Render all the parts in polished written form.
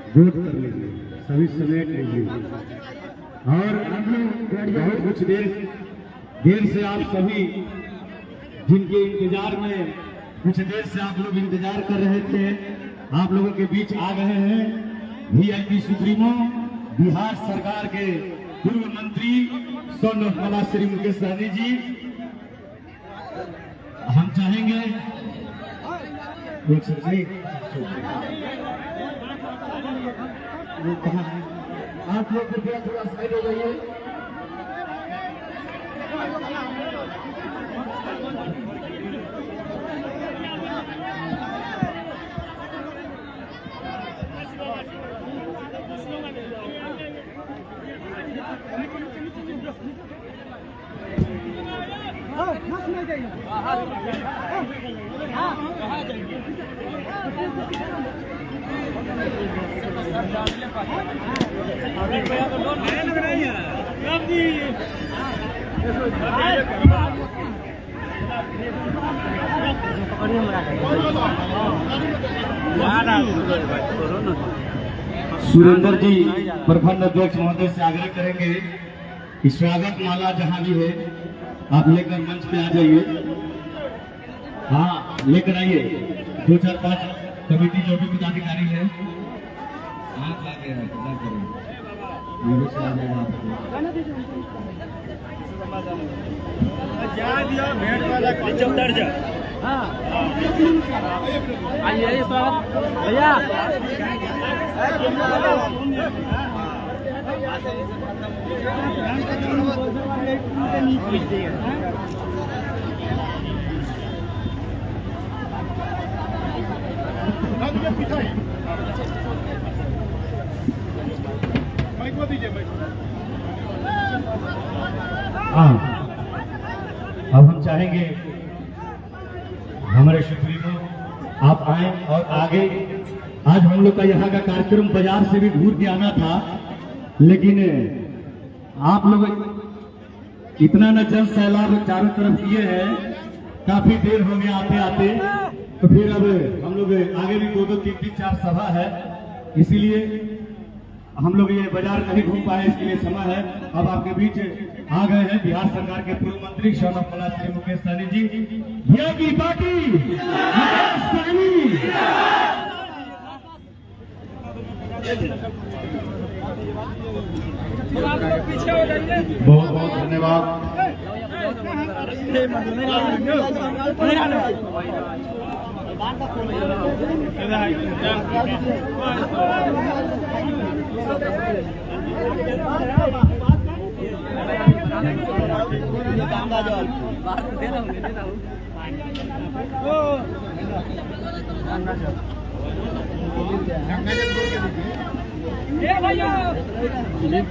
गोद कर लीजिए, सभी समेट लीजिए। और हम लोग बहुत कुछ देर से आप सभी जिनके इंतजार में कुछ देर से आप लोग इंतजार कर रहे थे, आप लोगों के बीच आ गए हैं वीआईपी सुप्रीमो बिहार सरकार के पूर्व मंत्री सन ऑफ मला श्री मुकेश सहनी जी। हम चाहेंगे आप लोग कृपया थोड़ा साइड हो जाइए। सुरेंद्र जी प्रखंड अध्यक्ष महोदय से आग्रह करेंगे कि स्वागत माला जहां भी है आप लेकर मंच पे आ जाइए। हाँ, लेकर आइए। 2-4-5 कमेटी जो भी पदाधिकारी है आप आगे हैं, क्या करें से आ जाएगा आइए स्वागत भैया। हाँ, अब हम चाहेंगे हमारे सुप्रीमो आप आए और आगे। आज हम लोग का यहाँ का कार्यक्रम बाजार से भी घूर के आना था, लेकिन आप लोग इतना न जन सैलाब चारों तरफ किए हैं, काफी देर हो गया आते आते, तो फिर अब हम लोग आगे भी 2-2, 3-3, 4 सभा है, इसीलिए हम लोग ये बाजार नहीं घूम पाए, इसके लिए समय है। अब आपके बीच आ गए हैं बिहार सरकार के पूर्व मंत्री सन ऑफ मला श्री मुकेश सहनी जी। वीआईपी पार्टी बहुत बहुत धन्यवाद।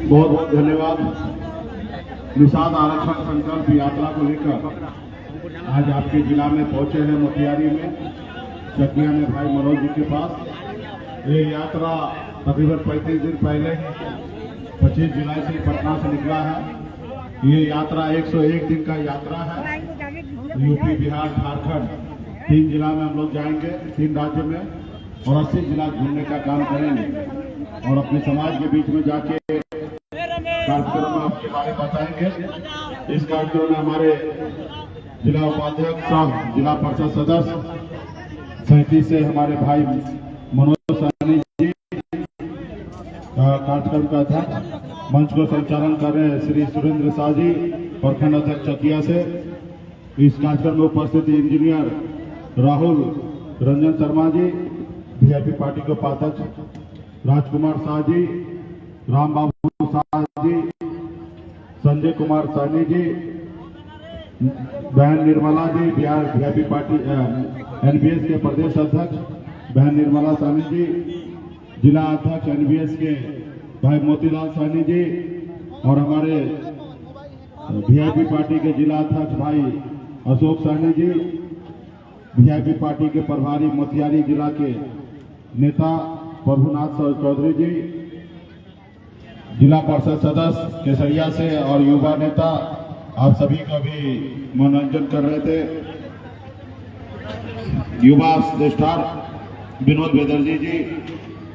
बहुत बहुत धन्यवाद। निषाद आरक्षण संकल्प यात्रा को लेकर आज आपके जिला में पहुंचे हैं, मोतिहारी में चकिया में भाई मनोज जी के पास। ये यात्रा तकरीबन 35 दिन पहले 25 जुलाई से पटना से निकला है। ये यात्रा 101 दिन का यात्रा है। यूपी, बिहार, झारखंड 3 जिला में हम लोग जाएंगे, 3 राज्य में, और 80 जिला घूमने का काम करेंगे और अपने समाज के बीच में जाके कार्यक्रम में आपके बारे में बताएंगे। इस कार्यक्रम में हमारे जिला उपाध्यक्ष, जिला परिषद सदस्य 37 से हमारे भाई मनोज सहनी जी कार्यक्रम का अध्यक्ष, मंच को संचालन कर रहे हैं श्री सुरेंद्र शाह जी प्रखंड अध्यक्ष चकिया से। इस कार्यक्रम में उपस्थित engineer Rahul Ranjan Sharma ji, VIP party के उपाध्यक्ष राजकुमार शाह जी, राम बाबू शाह जी, संजय कुमार सहनी जी, बहन Nirmala ji, Bihar VIP party NBS के प्रदेश अध्यक्ष बहन निर्मला सहनी जी, जिला अध्यक्ष एनबीएस के भाई मोतीलाल सहनी जी, और हमारे वीआईपी पार्टी के जिला अध्यक्ष भाई अशोक सहनी जी, वीआईपी पार्टी के प्रभारी मोतिहारी जिला के नेता प्रभुनाथ चौधरी जी, जिला परिषद सदस्य केसरिया से और युवा नेता आप सभी का भी मनोरंजन कर रहे थे। युवा स्टार विनोद बेदर्जी जी,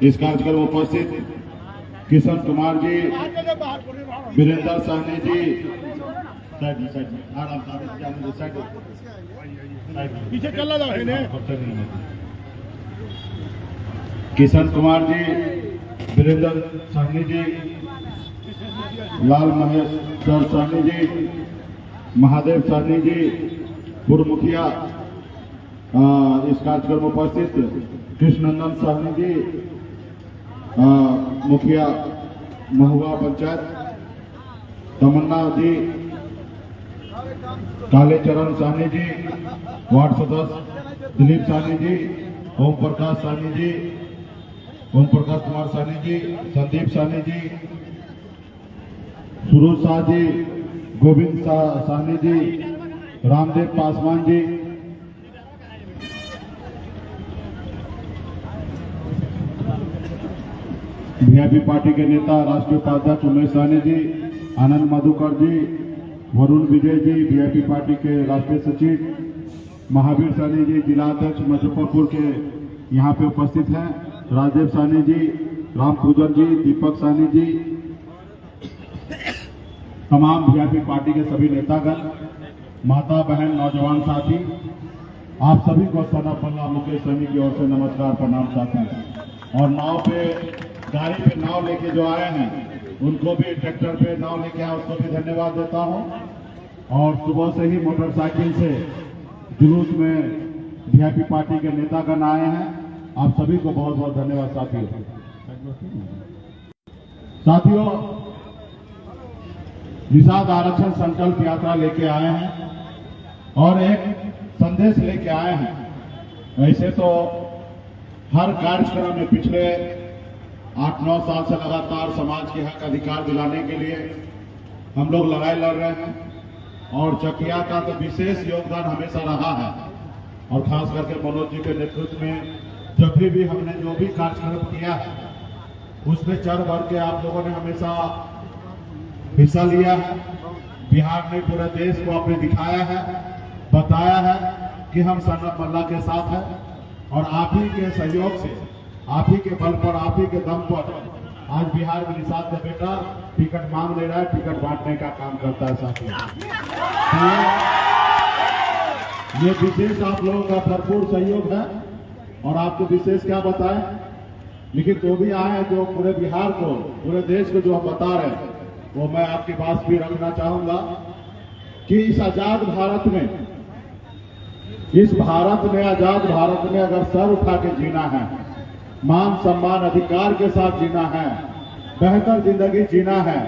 इस कार्यक्रम में उपस्थित किशन कुमार जी, वीरेंद्र साहनी जी, पीछे चला जाओ किशन कुमार जी, वीरेंद्र साहनी जी, लाल महेश्वर साहनी जी, महादेव साहनी जी, पूर्व मुखिया इस कार्यक्रम में उपस्थित कृष्णनंदन साहनी जी, मुखिया महुआ पंचायत, तमन्ना जी, काले चरण साहनी जी, वार्ड सदस्य दिलीप साहनी जी, ओम प्रकाश साहनी जी, ओम प्रकाश कुमार साहनी जी, संदीप साहनी जी, सुरोज शाह जी, गोविंद साहनी जी, रामदेव पासवान जी, वीआईपी पार्टी के नेता राष्ट्रीय उपाध्यक्ष उमेश साहनी जी, आनंद मधुकर जी, वरुण विजय जी, वीआईपी पार्टी के राष्ट्रीय सचिव महावीर साहनी जी, जिला अध्यक्ष मुजफ्फरपुर के यहाँ पे उपस्थित हैं, राजेश साहनी जी, राम पूजन जी, दीपक साहनी जी, तमाम वीआईपी पार्टी के सभी नेतागण, माता बहन, नौजवान साथी, आप सभी को सना पल्ला मुकेश सैनी की ओर से नमस्कार प्रणाम साथी। और नाव पे गाड़ी पे नाव लेके जो आए हैं उनको भी, ट्रैक्टर पे नाव लेके आए उसको भी धन्यवाद देता हूं। और सुबह से ही मोटरसाइकिल से जुलूस में वीआईपी पार्टी के नेतागण आए हैं, आप सभी को बहुत बहुत धन्यवाद साथियों। निषाद आरक्षण संकल्प यात्रा लेके आए हैं और एक संदेश लेके आए हैं। ऐसे तो हर कार्यक्रम में पिछले 8-9 साल से लगातार समाज के हक अधिकार दिलाने के लिए हम लोग लड़ाई लड़ रहे हैं और चकिया का तो विशेष योगदान हमेशा रहा है। और खास करके मनोज जी के नेतृत्व में जब भी हमने जो भी कार्यक्रम किया है उसमें चढ़ बढ़ के आप लोगों ने हमेशा हिस्सा लिया है। बिहार ने पूरे देश को आपने दिखाया है, बताया है कि हम सन्ना मल्ला के साथ हैं और आप ही के सहयोग से, आप ही के बल पर, आप ही के दम पर आज बिहार में निषाद का बेटा टिकट मांग ले रहा है, टिकट बांटने का काम करता है साथियों। ये विशेष आप लोगों का भरपूर सहयोग है और आपको विशेष क्या बताएं, लेकिन तो भी आए हैं जो पूरे बिहार को, पूरे देश को जो हम बता रहे हैं वो मैं आपकी बात भी रखना चाहूंगा कि इस आजाद भारत में, इस भारत में, आजाद भारत में अगर सर उठा के जीना है, मान सम्मान अधिकार के साथ जीना है, बेहतर जिंदगी जीना है,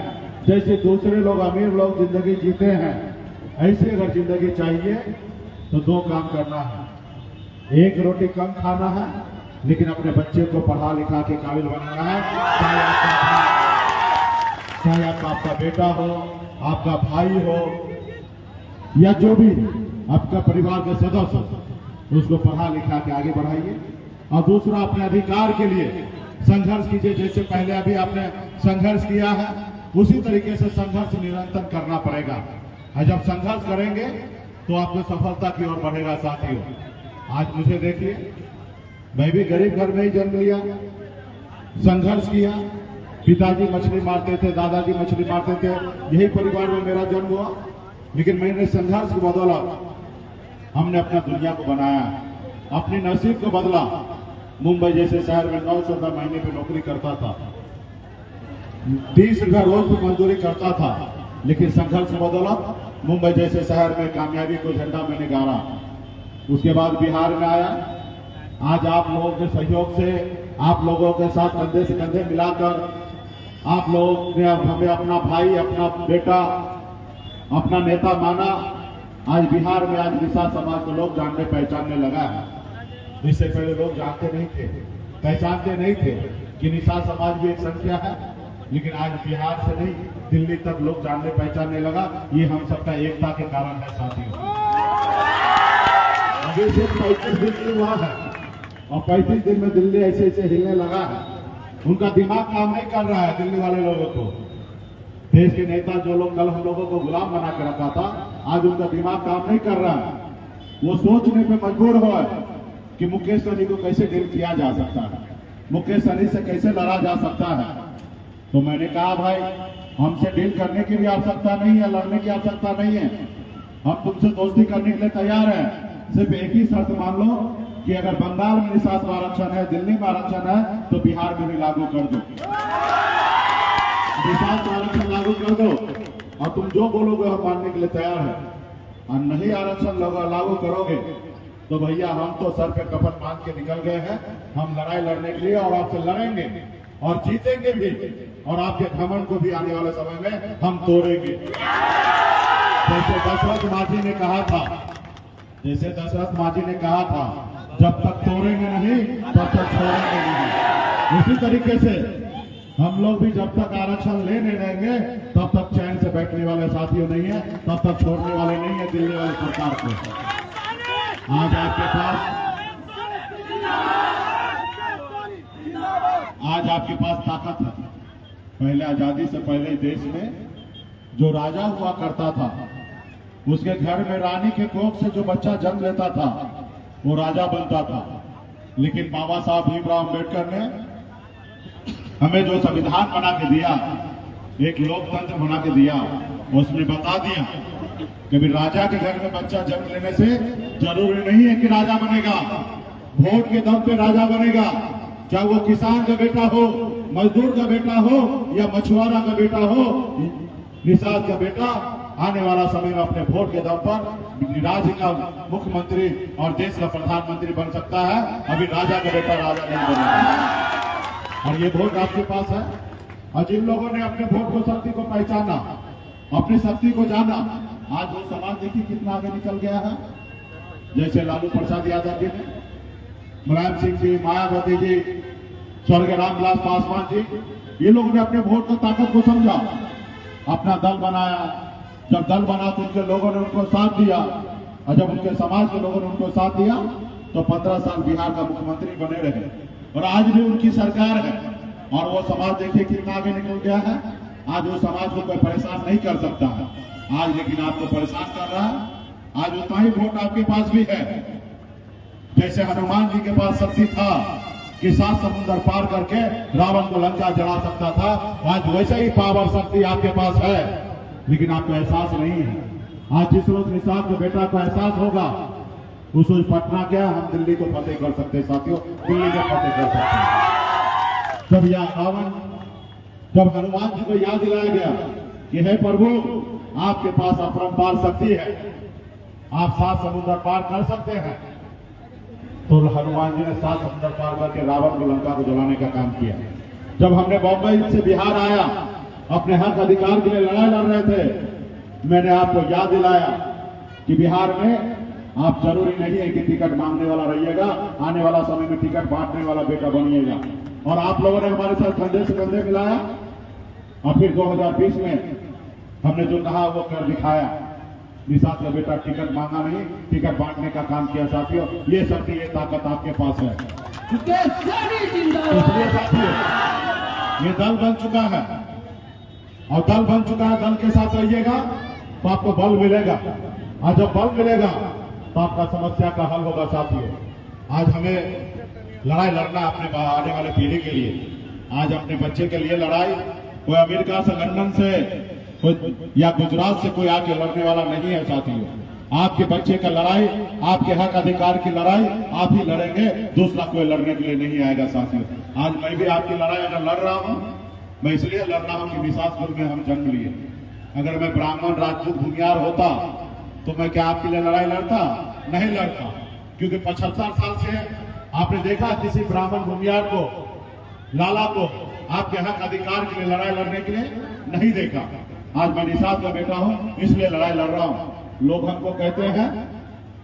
जैसे दूसरे लोग, अमीर लोग जिंदगी जीते हैं, ऐसे अगर जिंदगी चाहिए तो 2 काम करना है। 1 रोटी कम खाना है, लेकिन अपने बच्चे को पढ़ा लिखा के काबिल बनाना है। चाहे आपका बेटा हो, आपका भाई हो या जो भी आपका परिवार के सदस्य हो, उसको पढ़ा लिखा के आगे बढ़ाइए। और दूसरा, अपने अधिकार के लिए संघर्ष कीजिए। जैसे पहले अभी आपने संघर्ष किया है उसी तरीके से संघर्ष निरंतर करना पड़ेगा। और जब संघर्ष करेंगे तो आपको सफलता की ओर बढ़ेगा साथियों। आज मुझे देखिए, मैं भी गरीब घर में ही जन्म लिया, संघर्ष किया, पिताजी मछली मारते थे, दादाजी मछली मारते थे, यही परिवार में मेरा जन्म हुआ, लेकिन मैंने संघर्ष को बदला, हमने अपना दुनिया को बनाया, अपनी नसीब को बदला। मुंबई जैसे शहर में 900 रुपये महीने पे नौकरी करता था, 30 रुपये रोज की मजदूरी करता था, लेकिन संघर्ष बदला, मुंबई जैसे शहर में कामयाबी को झंडा मैंने गाड़ा। उसके बाद बिहार में आया। आज आप लोगों के सहयोग से, आप लोगों के साथ कंधे से कंधे मिलाकर आप लोग ने हमें अपना भाई, अपना बेटा, अपना नेता माना। आज बिहार में आज निषाद समाज को लोग जानने पहचानने लगा है। इससे पहले लोग जानते नहीं थे, पहचानते नहीं थे कि निषाद समाज भी एक संख्या है, लेकिन आज बिहार से नहीं दिल्ली तक लोग जानने पहचानने लगा। ये हम सबका एकता के कारण है साथियों। अभी सिर्फ 35 दिन हुआ है और 35 दिन में दिल्ली ऐसे ऐसे हिलने लगा है। उनका दिमाग काम नहीं कर रहा है दिल्ली वाले लोगों को। देश के नेता जो लोग कल हम लोगों को गुलाम बना के रखा था, आज उनका दिमाग काम नहीं कर रहा है। वो सोचने पे मजबूर हो कि मुकेश सहनी को कैसे डील किया जा सकता है, मुकेश सहनी से कैसे लड़ा जा सकता है। तो मैंने कहा भाई हमसे डील करने की भी आवश्यकता नहीं है, लड़ने की आवश्यकता नहीं है, हम तुमसे दोस्ती करने के लिए तैयार हैं। सिर्फ एक ही शर्त मान लो कि अगर बंगाल में निषाद में आरक्षण है, दिल्ली में आरक्षण है, तो बिहार में भी लागू कर दो। निषाद में आरक्षण लागू कर दो और तुम जो बोलोगे हम मानने के लिए तैयार है। और नहीं आरक्षण लागू करोगे तो भैया हम तो सर पे कफन बांध के निकल गए हैं। हम लड़ाई लड़ने के लिए और आपसे लड़ेंगे और जीतेंगे भी, और आपके घमंड को भी आने वाले समय में हम तोड़ेंगे। जैसे दशरथ मांझी ने कहा था, जब तक तोड़ेंगे नहीं तब तक छोड़ेंगे नहीं। उसी तरीके से हम लोग भी जब तक आरक्षण लेने रहेंगे तब तक चैन से बैठने वाले साथियों नहीं है, तब तक छोड़ने वाले नहीं है दिल्ली वाली सरकार को। आज आपके पास ताकत है। पहले आजादी से पहले देश में जो राजा हुआ करता था, उसके घर में रानी के कोख से जो बच्चा जन्म लेता था वो राजा बनता था। लेकिन बाबा साहब भीमराव अम्बेडकर ने हमें जो संविधान बना के दिया, एक लोकतंत्र बना के दिया, उसमें बता दिया कि भी राजा के घर में बच्चा जन्म लेने से जरूरी नहीं है कि राजा बनेगा। वोट के दम पे राजा बनेगा, चाहे वो किसान का बेटा हो, मजदूर का बेटा हो या मछुआरा का बेटा हो। निषाद का बेटा आने वाला समय में अपने वोट के दम पर राज्य का मुख्यमंत्री और देश का प्रधानमंत्री बन सकता है। अभी राजा का बेटा राजा नहीं बनेगा। और ये वोट आपके पास है। और जिन लोगों ने अपने वोट को शक्ति को पहचाना, अपनी शक्ति को जाना, आज वो समाज देखिए कितना आगे निकल गया है। जैसे लालू प्रसाद यादव जी ने, मुलायम सिंह जी, मायावती जी, स्वर्गीय रामविलास पासवान जी, ये लोगों ने अपने वोट की ताकत को समझा, अपना दल बनाया। जब दल बना तो उनके लोगों ने उनको साथ दिया, और जब उनके समाज के लोगों ने उनको साथ दिया तो 15 साल बिहार का मुख्यमंत्री बने रहे। और आज भी उनकी सरकार है। और वो समाज देखिए कितना आगे निकल गया है। आज वो समाज को कोई परेशान नहीं कर सकता है आज, लेकिन आपको परेशान कर रहा है। आज उतना ही वोट आपके पास भी है। जैसे हनुमान जी के पास शक्ति था कि 7 समुद्र पार करके रावण को लंका जला सकता था, आज वैसे ही पावर शक्ति आपके पास है, लेकिन आपको एहसास नहीं है। आज जिस रोज निषाद के बेटा को एहसास होगा, उस रोज पटना क्या हम दिल्ली को फतेह कर सकते हैं साथियों, दिल्ली को फतेह कर सकते हैं। जब हनुमान जी को याद दिलाया गया कि हे प्रभु आपके पास अपरंपार शक्ति है, आप 7 समुद्र पार कर सकते हैं, तो हनुमान जी ने 7 समुद्र पार करके रावण को लंका को जलाने का काम किया। जब हमने बॉम्बे से बिहार आया, अपने हक अधिकार के लिए लड़ाई लड़ रहे थे, मैंने आपको याद दिलाया कि बिहार में आप जरूरी नहीं है कि टिकट मांगने वाला रहिएगा, आने वाला समय में टिकट बांटने वाला बेटा बनिएगा। और आप लोगों ने हमारे साथ कंधे से कंधे मिलाया, और फिर 2020 में हमने जो कहा वो कर दिखाया। निषाद का बेटा टिकट मांगा नहीं, टिकट बांटने का काम किया साथियों। ये शक्ति, ये ताकत आपके पास है। इसलिए साथियों ये दल बन चुका है, और दल बन चुका है, दल के साथ रहिएगा तो आपको बल मिलेगा, और जब बल मिलेगा तो आपका समस्या का हल होगा साथियों। आज हमें लड़ाई लड़ना अपने आने वाले पीढ़ी के लिए, आज अपने बच्चे के लिए लड़ाई। कोई अमेरिका से, लंदन से, कोई या गुजरात से कोई आके लड़ने वाला नहीं है साथियों। आपके बच्चे का लड़ाई, आपके हक अधिकार की लड़ाई आप ही लड़ेंगे, दूसरा कोई लड़ने के लिए नहीं आएगा साथियों। आज मैं भी आपकी लड़ाई अगर लड़ रहा हूं, मैं इसलिए लड़ रहा हूं कि निषादपुर में हम जन्म लिए। अगर मैं ब्राह्मण, राजपूत, भूमियार होता तो मैं क्या आपके लिए लड़ाई लड़ता? नहीं लड़ता, क्योंकि 75 साल से आपने देखा किसी ब्राह्मण, भूमियार को, लाला को आपके हक अधिकार के लिए लड़ाई लड़ने के लिए नहीं देखा। आज मैं निषाद का बेटा हूं, इसलिए लड़ाई लड़ रहा हूं। लोग हमको कहते हैं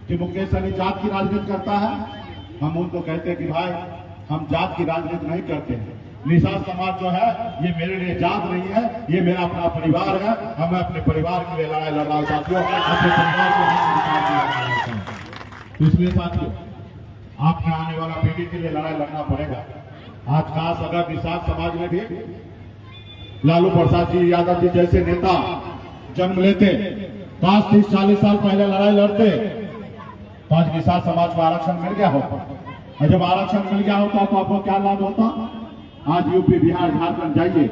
कि मुकेश सहनी जात की राजनीति करता है। हम उनको कहते हैं कि भाई हम जात की राजनीति नहीं करते हैं। निषाद समाज जो है ये मेरे लिए जात नहीं है, ये मेरा अपना परिवार है। हमें अपने परिवार के लिए लड़ाई लड़ रहा हूं साथियों, अपने परिवार के लिए। इसलिए साथियों आपने आने वाला पीढ़ी के लिए लड़ाई लड़ना पड़ेगा। आज काश अगर निषाद समाज में भी लालू प्रसाद जी यादव जी जैसे नेता जन्म लेते, काश 30-40 साल पहले लड़ाई लड़ते, तो आज निषाद समाज को आरक्षण मिल गया होता। और जब आरक्षण मिल गया होता तो आपको क्या लाभ होता? आज यूपी, बिहार, झारखंड जाइए,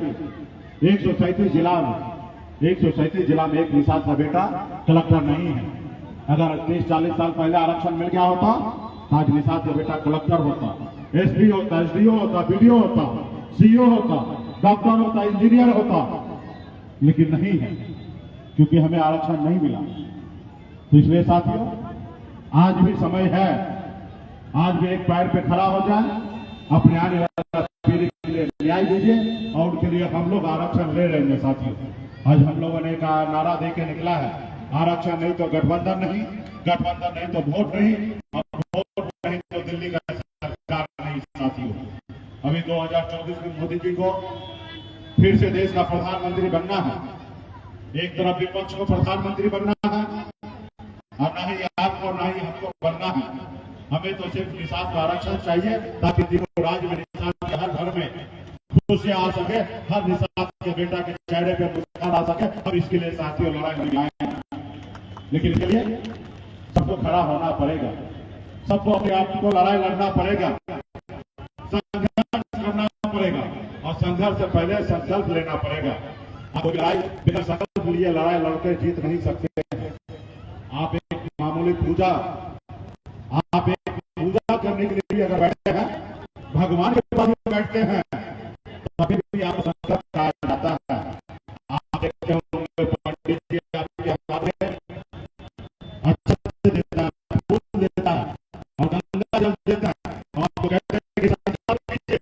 137 जिला में एक निषाद का बेटा कलेक्टर नहीं है। अगर 30-40 साल पहले आरक्षण मिल गया होता तो आज निषाद का बेटा कलेक्टर होता, एसपी होता, एसडीओ होता, बीडीओ होता, सीईओ होता, डॉक्टर होता, इंजीनियर होता, लेकिन नहीं है क्योंकि हमें आरक्षण नहीं मिला। तो इसलिए साथियों, आज भी समय है, आज भी एक पैर पे खड़ा हो जाए, अपने आने वाला पीढ़ी के लिए न्याय दीजिए और उनके लिए हम लोग आरक्षण ले रहे हैं। साथियों, आज हम लोगों ने का नारा देके निकला है, आरक्षण नहीं तो गठबंधन नहीं, गठबंधन नहीं तो वोट नहीं, और वोट नहीं तो दिल्ली का सरकार नहीं। साथियों, अभी 2024 में मोदी जी को फिर से देश का प्रधानमंत्री बनना है। एक तरफ विपक्ष को प्रधानमंत्री बनना है और ना ही आपको ना ही हमको बनना है। हमें तो सिर्फ निषाद का आरक्षण चाहिए ताकि दिल्ली राज्य में निषाद के हर घर में खुशियां आ सके, हर निषाद के बेटा के चेहरे पे मुस्कान आ सके। अब इसके लिए साथियों लड़ाई लड़ाए, लेकिन इसके लिए सबको खड़ा होना पड़ेगा, सबको अपने आप को लड़ाई लड़ना पड़ेगा, संघर्ष करना पड़ेगा और संघर्ष से पहले संकल्प लेना पड़ेगा। आप लड़ाई बिना संकल्प लिए लड़ाई लड़कर जीत नहीं सकते। आप एक मामूली पूजा, आप एक पूजा करने के लिए अगर बैठते हैं, भगवान के पास बैठते हैं, तो कभी भी आप संकल्प कहा जाता है। आप देखते होंगे पंडित जी आपके सामने अच्छा देता है, फूल देता है और गंगा जल देता है और आपको कहते हैं कि संकल्प कीजिए,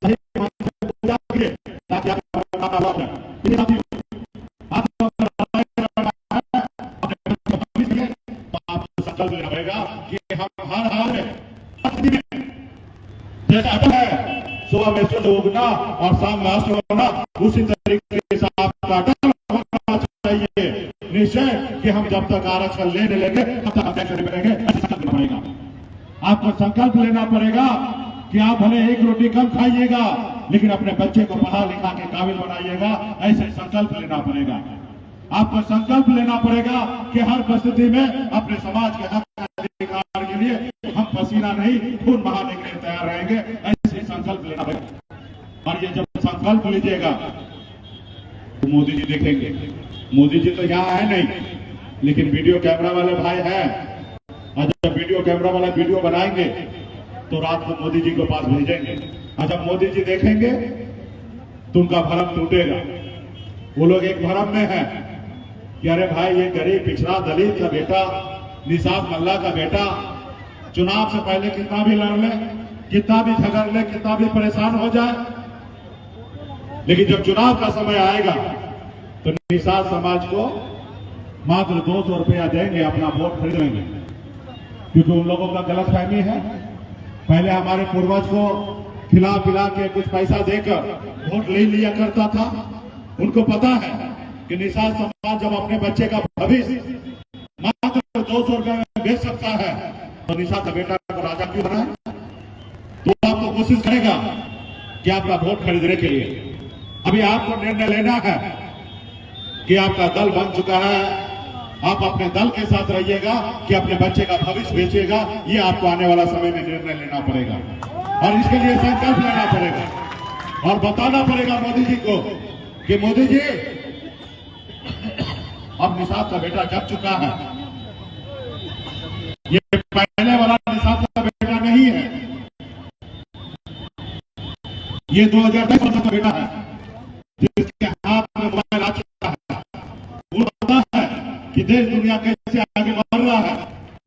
सही मन से पूजा कीजिए ताकि आपका मनोकामना पूरा हो। संकल्प लेना पड़ेगा कि हम हर हाल में जैसा है सुबह में सूरज उगना और शाम में अस्त होना, उसी तरीके से आपका अटल होना चाहिए निश्चय कि हम जब तक आरक्षण लेने लेंगे तब तक अध्यक्ष बनेंगे। संकल्प पड़ेगा, आपको संकल्प लेना पड़ेगा कि आप भले एक रोटी कम खाइएगा लेकिन अपने बच्चे को पढ़ा लिखा के काबिल बनाइएगा। ऐसे संकल्प लेना पड़ेगा, आपको संकल्प लेना पड़ेगा कि हर परिस्थिति में अपने समाज के हक अधिकार के लिए हम पसीना नहीं खून बहाने के लिए तैयार रहेंगे। ऐसे संकल्प लेना पड़ेगा और ये जब संकल्प लीजिएगा तो मोदी जी देखेंगे। मोदी जी तो यहाँ है नहीं, लेकिन वीडियो कैमरा वाले भाई हैं, और जब वीडियो कैमरा वाला वीडियो बनाएंगे तो रात को मोदी जी के पास भेजेंगे और जब मोदी जी देखेंगे तो उनका भरम टूटेगा। वो लोग एक भरम में है कि अरे भाई ये गरीब पिछड़ा दलित का बेटा, निषाद मल्ला का बेटा चुनाव से पहले कितना भी लड़ ले, कितना भी झगड़ ले, कितना भी परेशान हो जाए, लेकिन जब चुनाव का समय आएगा तो निषाद समाज को मात्र 200 रुपया देंगे, अपना वोट खरीद लेंगे। क्योंकि उन लोगों का गलतफहमी है, पहले हमारे पूर्वज को खिला पिला के कुछ पैसा देकर वोट ले लिया करता था। उनको पता है कि निषाद समाज जब अपने बच्चे का भविष्य मात्र 200 रुपये में बेच सकता है तो निषाद का बेटा को राजा क्यों बनाए? तो आपको कोशिश करेगा कि आपका वोट खरीदने के लिए। अभी आपको निर्णय लेना है कि आपका दल बन चुका है, आप अपने दल के साथ रहिएगा कि अपने बच्चे का भविष्य बेचेगा। ये आपको आने वाला समय में निर्णय लेना पड़ेगा और इसके लिए संकल्प लेना पड़ेगा और बताना पड़ेगा मोदी जी को कि मोदी जी अब निषाद का बेटा जग चुका है, ये पहले वाला निषाद का बेटा नहीं है, ये 2010 का बेटा है जिसके हाथ में मोबाइल आ चुका है। वो पता है कि देश दुनिया कैसे आगे बढ़ रहा है।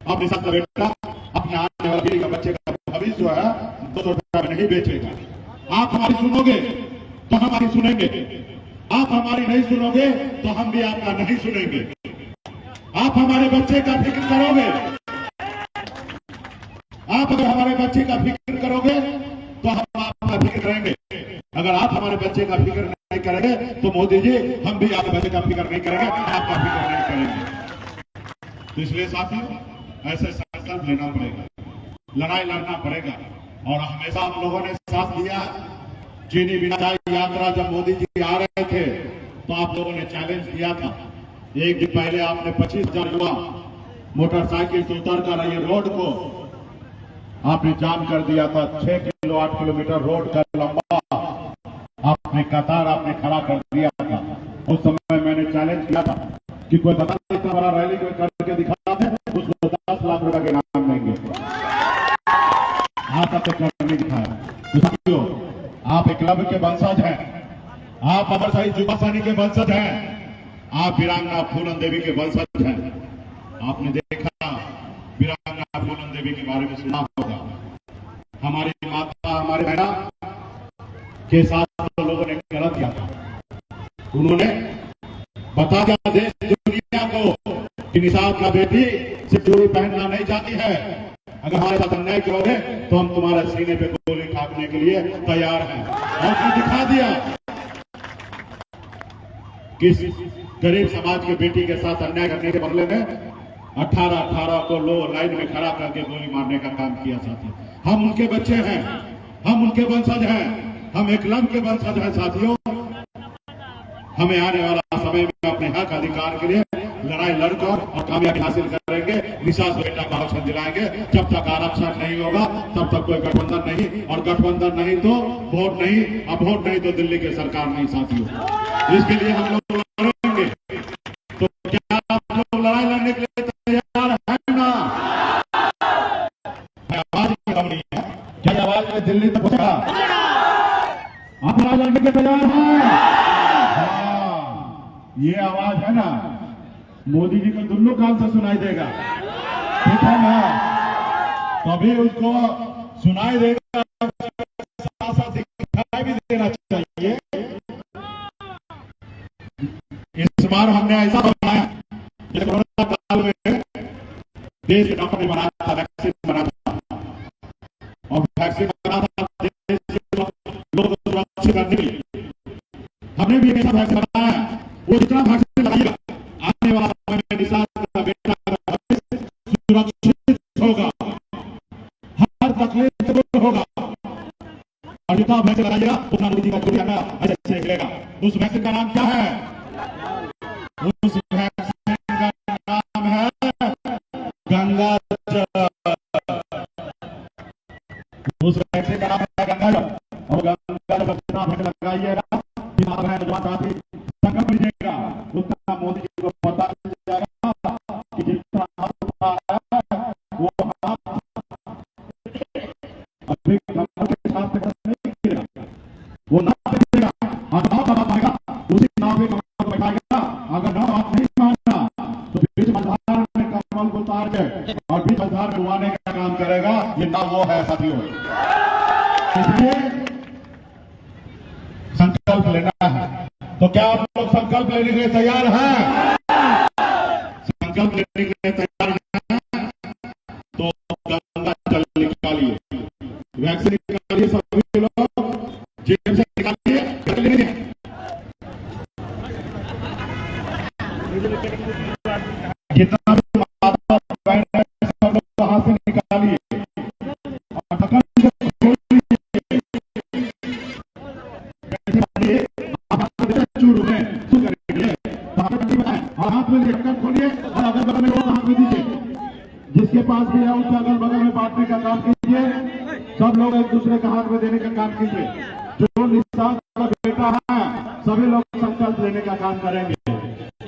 अब निषाद का बेटा अपने आने वाले पीढ़ी का बच्चे का भविष्य जो है 200 रुपया में नहीं बेचेगा। आप हमारी सुनोगे तो हम हमारी सुनेंगे, आप हमारी नहीं सुनोगे तो हम भी आपका नहीं सुनेंगे। आप हमारे बच्चे का फिक्र करोगे, आप अगर हमारे बच्चे का फिक्र करोगे तो हम आपका फिक्र करेंगे। अगर आप हमारे बच्चे का फिक्र नहीं करेंगे तो मोदी जी हम भी आपके बच्चे का फिक्र नहीं करेंगे, आपका फिक्र नहीं करेंगे। तो इसलिए साथियों ऐसे संकल्प लेना पड़ेगा, लड़ाई लड़ना पड़ेगा। और हमेशा हम लोगों ने साथ दिया। चीनी बिना चाय यात्रा जब मोदी जी आ रहे थे तो आप लोगों ने चैलेंज दिया था। एक दिन पहले आपने 25,000 युवा मोटरसाइकिल से उतर कर ये रोड को आपने जाम कर दिया था 6 किलो 8 किलोमीटर रोड का लंबा, आपने कतार आपने खड़ा कर दिया था। उस समय मैंने चैलेंज किया था कि कोई बता इतना बड़ा रैली कोई करके दिखाते उसको 10 लाख रुपए के नाम देंगे। आप तक तो करने दिखाया। तो साथियों, आप एक क्लब के वंशज हैं, आप अमर शहीद युवा सैनिक के वंशज हैं, आप वीरांगना फूलन देवी के वंशज हैं। आपने देखा वीरांगना फूलन देवी के बारे में सुना होगा। हमारी माता हमारे बहना के साथ तो लोगों ने गलत किया था। उन्होंने बता दिया देश दुनिया को कि निषाद का बेटी सिर्फ चूड़ी पहनना नहीं चाहती है, अगर हमारे साथ अन्याय करोगे तो हम तुम्हारे सीने पे गोली ठाकने के लिए तैयार हैं। और उसने दिखा दिया किस गरीब समाज के बेटी के साथ अन्याय करने के बदले में 18 को लोग लाइन में खड़ा करके गोली मारने का काम किया। साथी, हम उनके बच्चे हैं, हम उनके वंशज हैं, हम एकलव्य के वंशज हैं। साथियों, हमें आने वाला समय में अपने हक अधिकार के लिए लड़ाई लड़कर और कामयाबी हासिल करेंगे। निषाद बेटा का आरक्षण दिलाएंगे। जब तक आरक्षण नहीं होगा तब तक कोई गठबंधन नहीं, और गठबंधन नहीं तो वोट नहीं, अब वोट नहीं तो दिल्ली की सरकार नहीं। साथियों, इसके लिए हम लोग लड़ेंगे। तो क्या आप लोग लड़ाई लड़ने के लिए तैयार है ना? आवाज में दम नहीं है, क्या आवाज में दिल्ली तक पहुंचेगा? आप लड़ाई लड़ने के तैयार हैं? ये आवाज है ना, मोदी जी को दोनों कान से सुनाई देगा, ठीक है ना? तभी उसको सुनाई देगा, साथ साथ दिखाई भी देना चाहिए। इस बार हमने ऐसा बनाया, कोरोना काल में देश के डॉक्टर ने बनाया था, वैक्सीन बना था, और वैक्सीन बना था देश के लोगों को सुरक्षित करने के लिए। हमने भी ऐसा वैक्सीन बनाया, वो जितना वैक्सीन लगाइएगा आने वाला समय में निषाद का बेटा सुरक्षित होगा, हर तकलीफ दूर होगा। और जितना वैक्सीन लगाइएगा उतना मोदी जी का चोरी अच्छे से मिलेगा। उस वैक्सीन का नाम क्या है? उस वैक्सीन का नाम है गंगा जल। उस वैक्सीन का नाम है गंगा जल। और गंगा जल जितना वैक्सीन लगाइएगा, साथी संकल्प लीजिएगा, उतना मोदी जी को पता चल जाएगा कि जितना वो अभी के साथ नहीं गिरेगा, वो नाव पे गिरेगा, और नाव का आएगा उसी नाव पे कमल बैठाएगा। अगर नाव आप नहीं मानना तो बीच बाजार में कमल को उतार के और बीच बाजार में उड़ाने का काम करेगा। ये नाव वो है साथियों। इसलिए संकल्प लेना है। तो क्या आप लोग संकल्प लेने के लिए तैयार हैं? संकल्प लेने के लिए तैयार हैं तो गंगा जल निकालिए, वैक्सीन निकालिए, सभी लोग जेब से निकालिए, कर लीजिए। जितना भी माता बहन है सब लोग हाथ से निकालिए और ढक्कन चूर में हाथ में ढक्कन खोलिए और अगल बगल में लोग हाथ में दीजिए। जिसके पास भी है उसके अगल बगल में बांटने का काम कीजिए। सब लोग एक दूसरे का हाथ में देने का काम कीजिए। जो निषाद का बेटा है सभी लोग संकल्प लेने का काम करेंगे।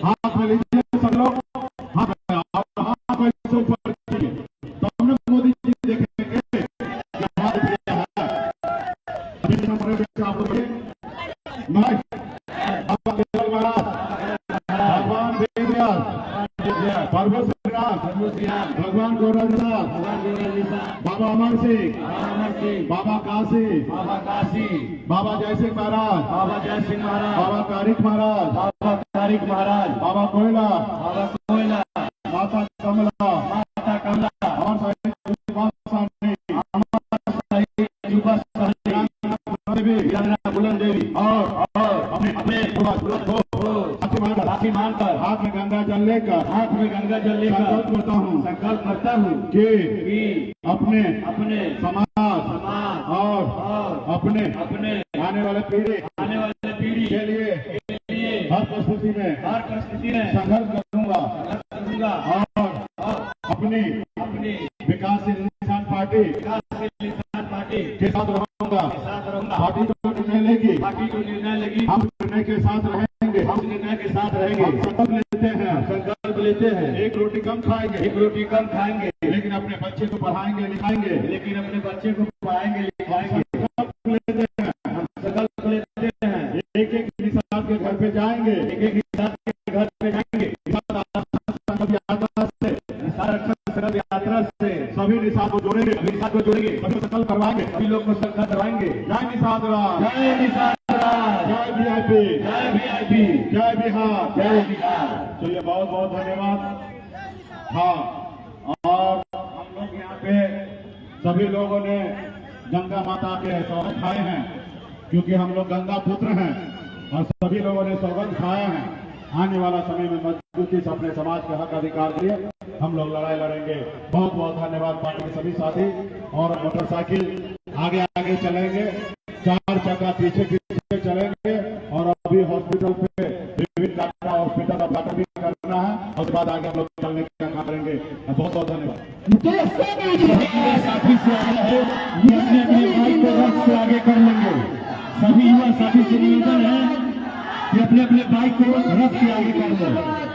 हाथ में लीजिए सब लोग, हाथ में ऊपर कीजिए, तो हमने मोदी जी देखेंगे हाथ दिया है। भगवान देवराज, भगवान गौरवनाथ, बाबा अमर सिंह, बाबा काशी, बाबा जय सिंह महाराज, बाबा तारिक महाराज, बाबा कोयला, माता कमला, और बुलंद देवी, और अपने राखी मानकर हाथ में गंगा जल लेकर संकल्प करता हूँ कि अपने समाज और अपने आने वाले पीढ़ी के लिए हर परिस्थिति में संघर्ष करूंगा और अपनी विकासशील इंसान पार्टी के साथ रहेंगे, हम निर्णय के साथ रहेंगे। हम संकल्प लेते हैं, संकल्प लेते हैं, एक रोटी कम खाएंगे, एक रोटी कम खाएंगे, लेकिन अपने बच्चे को पढ़ाएंगे लिखाएंगे। लेकिन अपने बच्चे को पढ़ाएंगे लिखाएंगे। संकल्प लेते हैं, संकल्प लेते हैं, एक एक निषाद के घर पे जाएंगे, एक एक निषाद के घर पे जाएंगे। संकल्प यात्रा से सभी निषाद को जोड़ेंगे, निषाद को जोड़ेंगे, सभी संकल्प करवाएंगे, सभी लोग को संकल्प करवाएंगे। जय निषाद राज, जय निषाद राज, जय वीआईपी, जय वीआईपी, जय बिहार, जय बिहार। चलिए बहुत बहुत धन्यवाद। हाँ, और हम लोग यहाँ पे सभी लोगों ने गंगा माता के सौगंध खाए हैं, क्योंकि हम लोग गंगा पुत्र हैं और सभी लोगों ने सौगंध खाए हैं। आने वाला समय में मजबूती से अपने समाज के हक अधिकार के लिए हम लोग लड़ाई लड़ेंगे। बहुत बहुत धन्यवाद पार्टी के सभी साथी। और मोटरसाइकिल आगे आगे चलेंगे, 4 चक्का पीछे पीछे चलेंगे, और अभी हॉस्पिटल पे विभिन्न डॉक्टर हॉस्पिटल का उद्घाटन भी करना है, और उसके बाद आगे हम लोग चलने का काम करेंगे। बहुत बहुत धन्यवाद। साथी से आगे है, ये अपने अपने बाइक को रथ से आगे कर लेंगे। सभी युवा साथी से निवेदन है कि अपने अपने बाइक को रथ से आगे कर लें।